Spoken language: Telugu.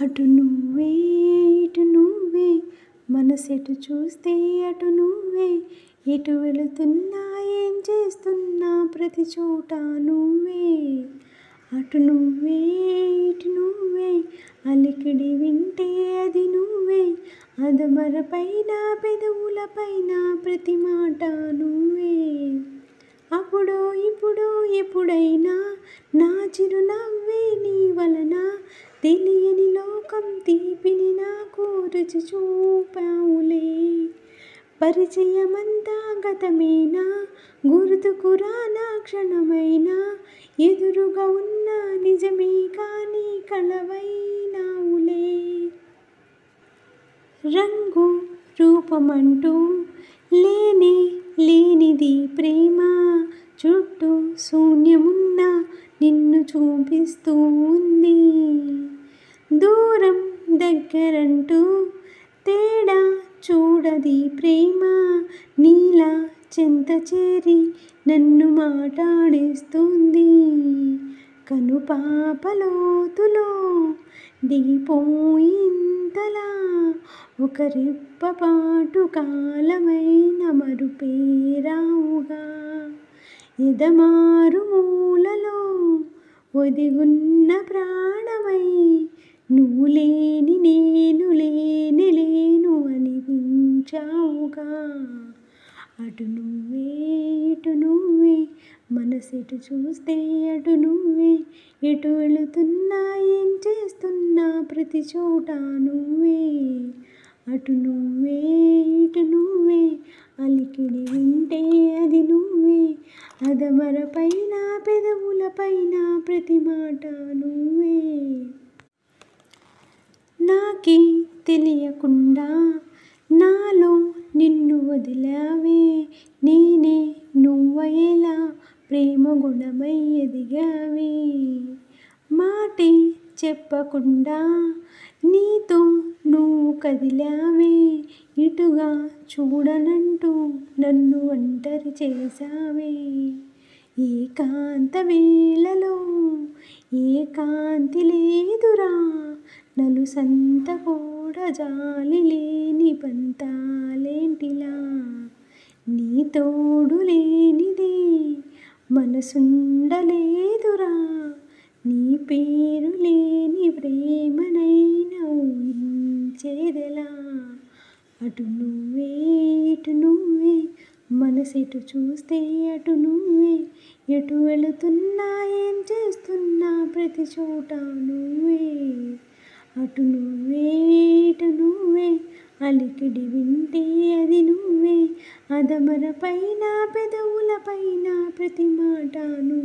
అటు నువ్వే ఇటు నువ్వే మనసెటు చూస్తే అటు నువ్వే ఎటు వెళుతున్నా ఏం చేస్తున్నా ప్రతి చోట నువ్వే అటు నువ్వే ఇటు నువ్వే అలికిడి వింటే అది నువ్వే అదమరపైన పెదవులపైన ప్రతి మాట నువ్వే అప్పుడో ఇప్పుడో ఎప్పుడైనా నా చిరునవ్వే నీ వలన తెలియని లోకం తీపిని నాకు రుచి చూపావులే పరిచయమంతా గతమేనా గుర్తుకురా నా క్షణమైనా ఎదురుగా ఉన్న నిజమే కానీ కలవైనావులే రంగు రూపమంటూ లేనే లేనిది ప్రేమ చుట్టూ శూన్యమున్న నిన్ను చూపిస్తూ ఉంది దూరం దగ్గరంటూ తేడా చూడది ప్రేమ నీలా చెంత చేరి నన్ను మాట్లాడిస్తుంది కనుపాపలోతులో దిగిపోయింతలా ఒక రెప్పపాటు కాలమైన మరుపేరావుగా ఎదమారు మూలలో ఒదిగున్న ప్రాణమై నువ్వు లేని నేను లేను అనిపించావుగా అటు నువ్వే ఇటు నువ్వే మనసెటు చూస్తే అటు నువ్వే ఎటు వెళుతున్నా ఏం చేస్తున్నా ప్రతి చోట నువ్వే అటు నువ్వే ఇటు నువ్వే అలికిడి వింటే అది నువ్వే అదమరపైన పెదవులపైన ప్రతి మాట నువ్వే నాకే తెలియకుండా నాలో నిన్ను వదిలావే నేనే నువ్వయేలా ప్రేమ గుణమై ఎదిగావే మాటే చెప్పకుండా నీతో నువ్వు కదిలావే ఇటుగా చూడనంటూ నన్ను ఒంటరి చేసావే ఏకాంత వేళలో ఏకాంతి లేదురా నలుసంత కూడా జాలి లేని పంతాలేంటిలా నీ తోడు లేనిదే మనసుండలేదురా నీ పేరు లేని ప్రేమనైనా ఊహించేదెలా అటు నువ్వే ఇటు నువ్వే మనసెటు చూస్తే అటు నువ్వే ఎటు వెళుతున్నా ఏం చేస్తున్నా ప్రతి చోట నువ్వే అటు నువ్వే ఇటు నువ్వే అలికిడి వింటే అది నువ్వే అదమరపైన పెదవులపైన ప్రతి మాట నువ్వే